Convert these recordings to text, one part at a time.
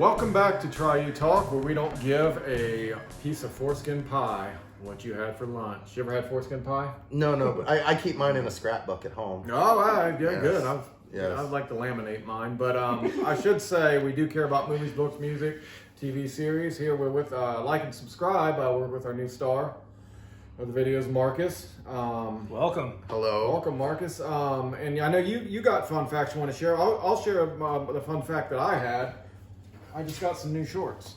Welcome back to Try You Talk, where we don't give a piece of foreskin pie what you had for lunch. You ever had foreskin pie? No, but I keep mine in a scrapbook at home. Oh, yeah, Yes. good. Yes. I'd like to laminate mine, but I should say we do care about movies, books, music, TV series. Here we're with like and subscribe. We're with our new star of the videos, Marcus. Welcome. Hello. Welcome, Marcus. And I know you got fun facts you want to share. I'll share the fun fact that I had. I just got some new shorts.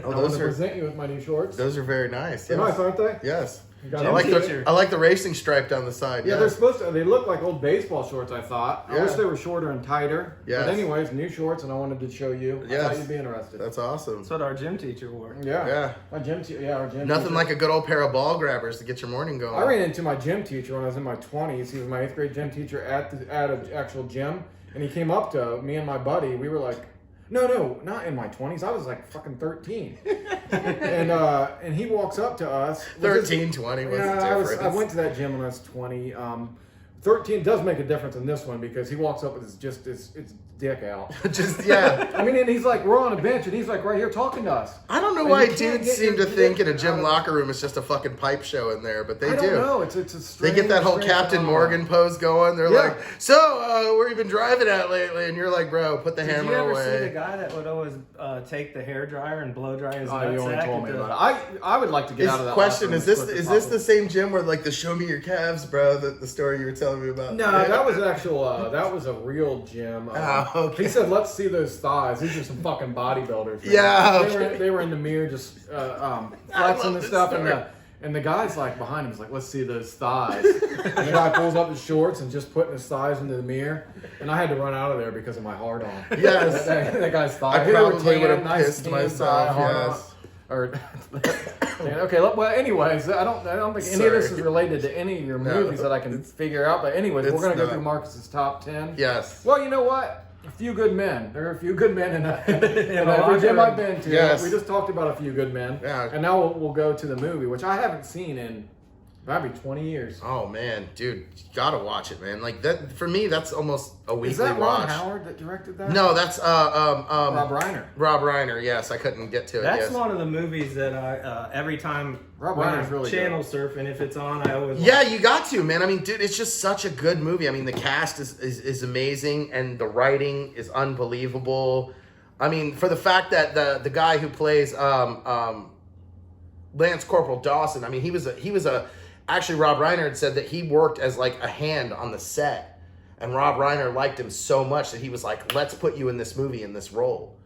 Oh, I want to present you with my new shorts. Those are very nice. They're Yes. nice, aren't they? Yes. You got I them? like the racing stripe down the side. Yeah, yes. they're supposed to. They look like old baseball shorts, I thought. I Yeah. wish they were shorter and tighter. Yes. But anyways, new shorts, and I wanted to show you. I Yes. thought you'd be interested. That's awesome. That's what our gym teacher wore. Yeah. Yeah. My gym teacher. Our gym Nothing teacher. like a good old pair of ball grabbers to get your morning going. I ran into my gym teacher when I was in my 20s. He was my 8th grade gym teacher at an actual gym, and he came up to me and my buddy. We were like, no, not in my 20s. I was like fucking 13. and he walks up to us. 13, 20, what's the difference? I went to that gym when I was 20. 13 does make a difference in this one because he walks up with his dick out. Just, yeah. I mean, and he's like, we're on a bench, and he's like right here talking to us. I don't know And why you can't dudes get seem your to think dick in a gym out. locker room it's just a fucking pipe show in there, but they I do. don't know. It's a They strange, get that whole strange Captain phenomenon. Morgan pose going. They're Yeah. like, so, where you been driving at lately? And you're like, bro, put the Did hammer you ever away. see the guy that would always take the hair dryer and blow dry his Oh, you only nutsack? told me into- about it. I would like to get out of that. Question: locker Is room this as quick as is this possible. the same gym where like the show me your calves, bro? The story you were telling me about. No, that was actual. That was a real gym. Oh, okay. He said, "Let's see those thighs." These are some fucking bodybuilders. Man. Yeah, they were in the mirror just flexing and this stuff, story. and the guy's like behind him is like, "Let's see those thighs." And the guy pulls up his shorts and just putting his thighs into the miror, and I had to run out of there because of my hard on. Yes. that guy's thighs. I They were probably tan, would have nice pissed tan myself. thigh, hard Yes. on. Or okay, well, anyways, I don't think any of this is Sorry. related to any of your No, movies that I can figure out. But anyways, we're it's gonna go not. through Marcus's top 10. Yes. Well, you know what? A few good men. There are a few good men in, in a every gym locker I've been to. Yes. We just talked about a few good men. Yeah. And now we'll go to the movie, which I haven't seen in probably 20 years. Oh man, dude, you gotta watch it, man. Like that for me, that's almost a weekly Is that Ron watch. Howard that directed that? No, that's Rob Reiner. Rob Reiner. Yes, I couldn't get to it. That's yes. one of the movies that I every time Rob when Reiner's I'm really channel surfing, if it's on, I always Yeah, you got to, man. I mean, dude, it's just such a good movie. I mean, the cast is amazing, and the writing is unbelievable. I mean, for the fact that the guy who plays Lance Corporal Dawson, I mean, he was a actually Rob Reiner had said that he worked as like a hand on the set, and Rob Reiner liked him so much that he was like, "Let's put you in this movie in this role."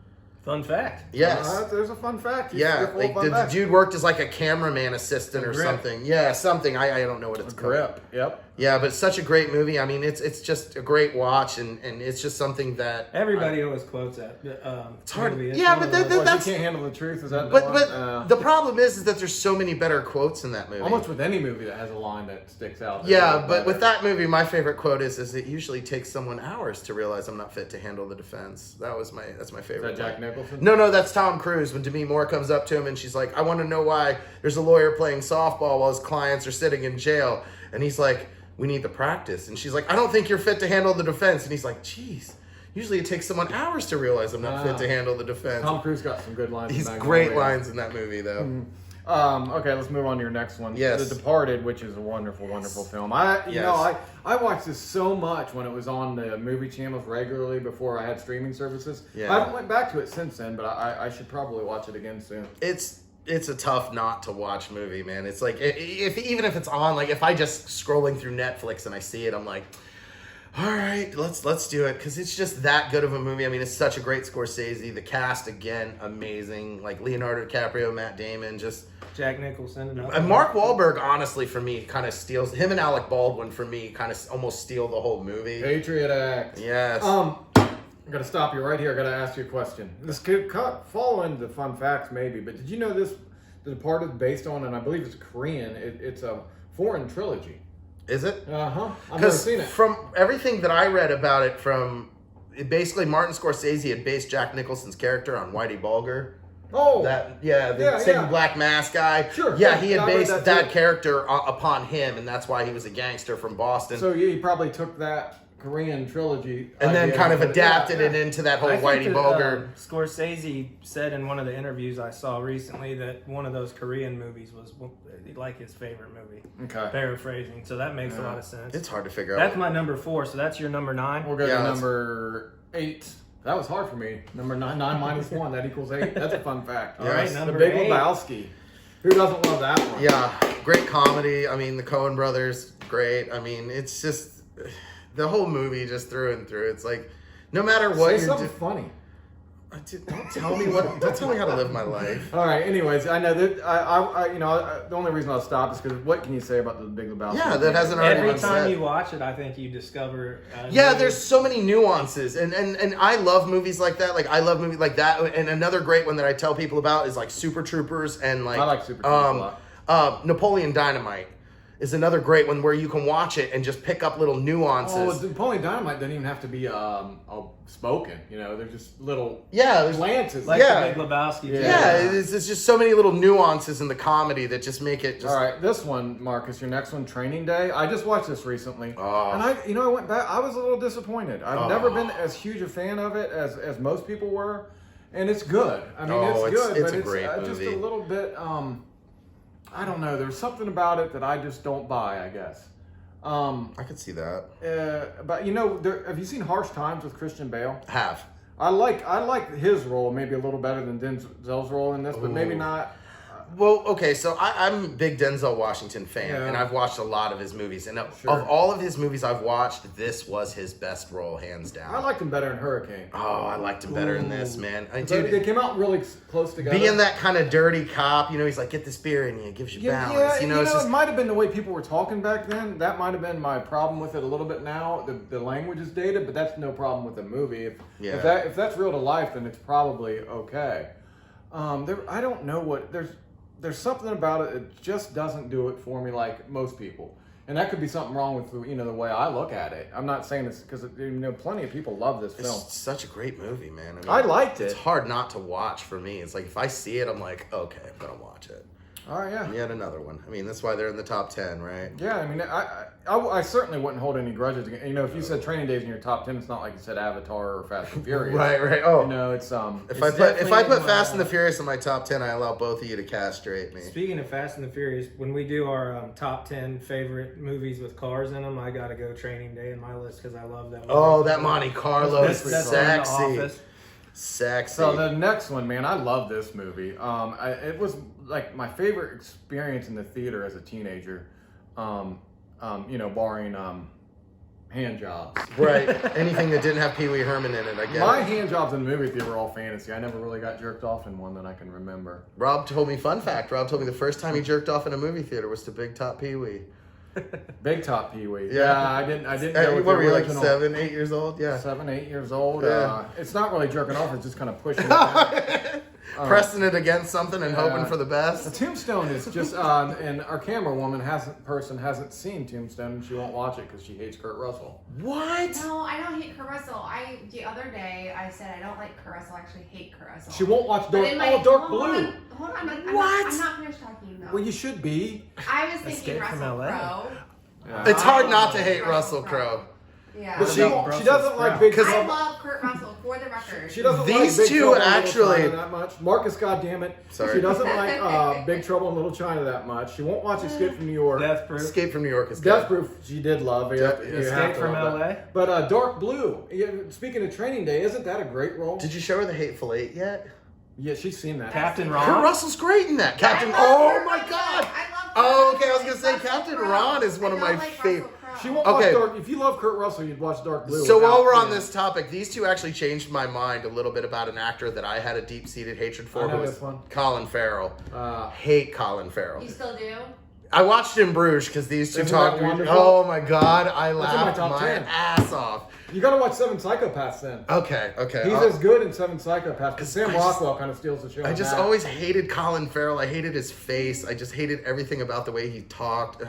Fun fact. Yes. There's a fun fact. Yeah, You're full of like fun the facts. dude worked as like a cameraman assistant or Grip. something. Yeah, something. I don't know what it's called. Grip. Yep. Yeah, but it's such a great movie. I mean, it's just a great watch, and it's just something that Everybody always quotes that. It's hard. movie. It's Yeah, one but of that- those- Well, that's- you can't handle the truth. Is that? But the but one? the problem is that there's so many better quotes in that movie. Almost with any movie that has a line that sticks out. Yeah, but with that movie, my favorite quote is it usually takes someone hours to realize I'm not fit to handle the defense. That's my Is favorite. that Jack line. Nicholson? No, that's Tom Cruise. When Demi Moore comes up to him and she's like, "I want to know why there's a lawyer playing softball while his clients are sitting in jail," and he's like, "We need the practice," and she's like, "I don't think you're fit to handle the defense," and he's like, "Geez, usually it takes someone hours to realize I'm not fit to handle the defense." Tom Cruise got some good lines. He's in that great movie. lines in that movie, though. Okay, let's move on to your next one. Yes. The Departed, which is a wonderful, wonderful film. You Yes. know, I watched this so much when it was on the movie channels regularly before I had streaming services. Yeah. I haven't went back to it since then, but I should probably watch it again soon. It's a tough not to watch movie, man. It's like if even if it's on, like if I just scrolling through Netflix and I see it, I'm like, all right, let's do it, because it's just that good of a movie. I mean, it's such a great Scorsese. The cast again, amazing. Like Leonardo DiCaprio, Matt Damon, just Jack Nicholson and Mark Wahlberg. Honestly, for me, kind of steals him, and Alec Baldwin for me kind of almost steal the whole movie. Patriot Act. Yes. I'm gonna stop you right here. I gotta ask you a question. This could fall into the fun facts maybe, but did you know this? The Departed is based on, and I believe it's Korean. It's a foreign trilogy. Is it? I've never Because seen it. from everything that I read about it, basically Martin Scorsese had based Jack Nicholson's character on Whitey Bulger. Oh, The Yeah, same yeah. black mask guy. Sure, Yeah, yeah, he had I read based that that too. character upon him, and that's why he was a gangster from Boston. so yeah, he probably took that Korean trilogy. And then idea, kind of but adapted it into that whole I think Whitey that, Bulger. Scorsese said in one of the interviews I saw recently that one of those Korean movies was like his favorite movie. Okay. Paraphrasing, so that makes a lot of sense. It's hard to figure out. That's my number 4, so that's your number 9. We'll go Yeah, to that's- number 8. That was hard for me. Number 9 minus 1, that equals 8. That's a fun fact. All right, The number Big 8. Lebowski. Who doesn't love that one? Yeah, great comedy. I mean, the Coen brothers, great. I mean, it's just the whole movie just through and through. It's like no matter what Say you're something doing. funny. Don't tell me what. Don't tell me how to live my life. All right. Anyways, I know that the only reason I'll stop is because what can you say about the Big Lebowski? Yeah, that hasn't already Every been time said. you watch it, I think you discover. Yeah, new- there's so many nuances, and I love movies like that. Like I love movies like that, and another great one that I tell people about is like Super Troopers and like I like Super Troopers a lot. Napoleon Dynamite is another great one where you can watch it and just pick up little nuances. Oh, Napoleon Dynamite doesn't even have to be spoken. You know, they're just little Yeah, there's glances. like yeah. the Big Lebowski. too. yeah, it's just so many little nuances in the comedy that just make it just. All right, this one, Marcus, your next one, Training Day. I just watched this recently, Oh. and I went back. I was a little disappointed. I've never been as huge a fan of it as most people were, and it's good. I mean, Oh, it's good, it's but a great just a movie. little bit. I don't know. There's something about it that I just don't buy. I guess. I could see that. But have you seen Harsh Times with Christian Bale? Have. I like his role maybe a little better than Denzel's role in this, but maybe Ooh. not. Well, okay, so I'm a big Denzel Washington fan, Yeah. and I've watched a lot of his movies. And Sure. of all of his movies I've watched, this was his best role, hands down. I liked him better in Hurricane. Oh, I liked him better in this, man. They came out really close together. Being that kind of dirty cop, he's like, get this beer in you, it gives you balance. It's just it might have been the way people were talking back then. That might have been my problem with it a little bit now. The language is dated, but that's no problem with the movie. If that's real to life, then it's probably okay. I don't know what there's something about it that just doesn't do it for me like most people. And that could be something wrong with the way I look at it. I'm not saying it's because plenty of people love this film. it's such a great movie, man. I liked it. It's hard not to watch for me. It's like if I see it, I'm like, okay, I'm gonna watch it. All right, yeah. Yet another one. I mean, that's why they're in the top 10, right? Yeah, I mean, I certainly wouldn't hold any grudges. If you said Training Days in your top 10, it's not like you said Avatar or Fast and Furious. Right. Oh, It's if It's I put definitely Fast and the Furious in my top 10, I allow both of you to castrate me. Speaking of Fast and the Furious, when we do our top 10 favorite movies with cars in them, I gotta go Training Day in my list because I love that movie. Oh, that Monte Carlo is That's on The sexy. Office. Sexy. So the next one, man, I love this movie. It was like my favorite experience in the theater as a teenager. Barring hand jobs. Right. Anything that didn't have Pee Wee Herman in it, I guess. My hand jobs in the movie theater were all fantasy. I never really got jerked off in one that I can remember. Rob told me, fun fact, Rob told me the first time he jerked off in a movie theater was to Big Top Pee Wee. Big Top Pee Wee. Yeah. I didn't Hey, go with what the were you, like original. 7, 8 years old? Yeah. 7, 8 years old. Yeah. It's not really jerking off. It's just kind of pushing it down. Pressing it against something and hoping for the The best. Tombstone is just, and our camera woman hasn't seen Tombstone, and she won't watch it because she hates Kurt Russell. What? No, I don't hate Kurt Russell. The other day I said I don't like Kurt Russell. I actually hate Kurt Russell. She won't watch But Dark. in my- Dark hold Blue. on, hold on. What? I'm not finished talking though. Well, you should be. I was thinking Escape from Russell LA. Crowe. Yeah. It's hard not to I hate love Russell Crowe. Yeah. But What she about doesn't Brussels like sprout? Big Because I Trouble. love Kurt Russell for the record. She doesn't These like Big two Trouble in Little actually- China that much. Marcus, goddammit. Sorry. She doesn't like Big Trouble in Little China that much. She won't watch Escape from New York. Death Proof. Escape from New York is Death good. Proof, she did love. You Death- have to Escape from love LA. that. But Dark Blue. Speaking of Training Day, isn't that a great role? Did you show her the Hateful Eight yet? Yeah, she's seen that. Captain Kurt Ron. Russell's great in that. Captain. I love Oh Kurt my Russell. God. I love Oh, Kurt okay, I was Russell. gonna say Russell Captain Crowe. Ron is one I of don't my like fav- Russell Crowe. She won't Okay. watch Dark. If you love Kurt Russell, you'd watch Dark Blue. So while without- we're on this topic, these two actually changed my mind a little bit about an actor that I had a deep-seated hatred for. I know who was this one. Colin Farrell. Uh, Hate Colin Farrell. You still do? I watched in Bruges because these two Isn't talked. that wonderful? Oh my God, I in my laughed top my 10. ass off. you gotta watch Seven Psychopaths then. Okay. He's I'll- as good in Seven Psychopaths because Sam I just- Rockwell kind of steals the show. I on just that. always hated Colin Farrell. I hated his face. I just hated everything about the way he talked. Ugh.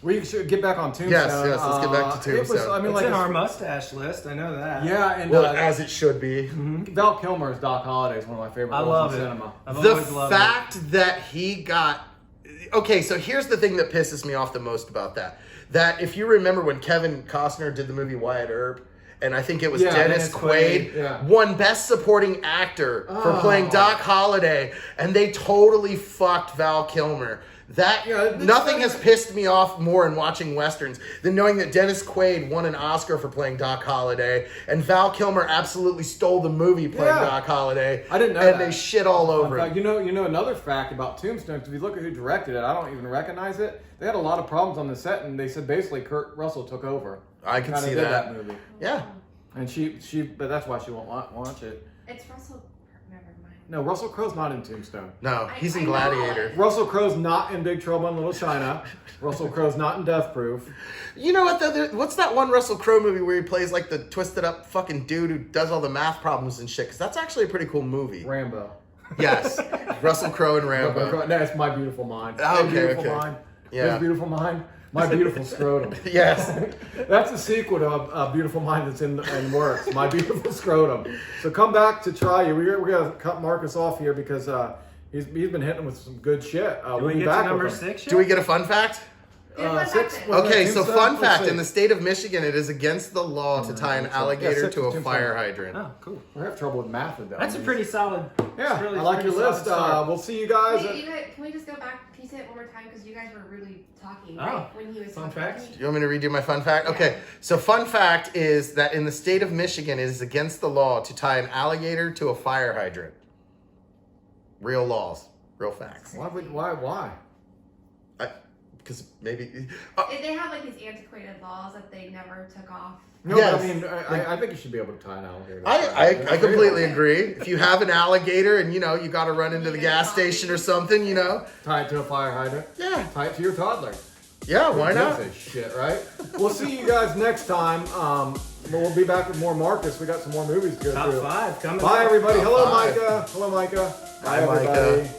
We should get back on Tombstone. Yes, let's get back to It was, Tombstone. I mean, It's like in our mustache list. I know that. yeah, and Well, as it should be. Val Kilmer's Doc Holliday is one of my favorite I roles love in it. cinema. I've The always loved fact that he got Okay, so here's the thing that pisses me off the most about that. That if you remember when Kevin Costner did the movie Wyatt Earp, and I think it was Dennis Quaid, won Best Supporting Actor for playing Doc Holliday, and they totally fucked Val Kilmer. Nothing has pissed me off more in watching Westerns than knowing that Dennis Quaid won an Oscar for playing Doc Holliday, and Val Kilmer absolutely stole the movie playing Doc Holliday. I didn't know that. And they shit all over it. You know another fact about Tombstone, if you look at who directed it, I don't even recognize it. They had a lot of problems on the set, and they said basically Kurt Russell took over. I can see did that. movie. Yeah. And but that's why she won't watch it. It's Russell. Never mind. No, Russell Crowe's not in Tombstone. No, he's in I know Gladiator. it. Russell Crowe's not in Big Trouble in Little China. Russell Crowe's not in Death Proof. You know what? What's that one Russell Crowe movie where he plays like the twisted up fucking dude who does all the math problems and shit? Because that's actually a pretty cool movie. Rambo. Yes, Russell Crowe and Rambo. That's My Beautiful Mind. Okay, My Beautiful okay. Mind. Yeah. His Beautiful Mind. My Beautiful Scrotum. Yes. That's a sequel to Beautiful Mind that's in works. My Beautiful Scrotum. So come back to try you. We're gonna cut Marcus off here because he's been hitting with some good shit. Do we get to number 6 yet? Do we get a fun fact? Six. Okay, so fun fact: Let's in the see. state of Michigan, it is against the law to tie an alligator six to a is fire hydrant. Oh, cool. We have trouble with math with that. That's a pretty solid. Yeah, really I like your pretty list. solid start. We'll see you guys. Can we just go back? Can you say it one more time? Because you guys were really talking Oh, right when he was fun talking. facts? You want me to redo my fun fact? Okay, so fun fact is that in the state of Michigan, it is against the law to tie an alligator to a fire hydrant. Real laws, real facts. Why? Because maybe. They have like these antiquated laws that they never took off. No, Yes. but I mean, I think you should be able to tie an alligator. I completely agree. If you have an alligator and you got to run into the gas station or something, Tie it to a fire hydrant. Yeah. Tie it to your toddler. Yeah, why Who not? gives a shit, right? We'll see you guys next time. We'll be back with more Marcus. We got some more movies to go Top through. 5 coming Bye, up. everybody. Top Hello, five. Micah. Hello, Micah. Bye, everybody. Micah.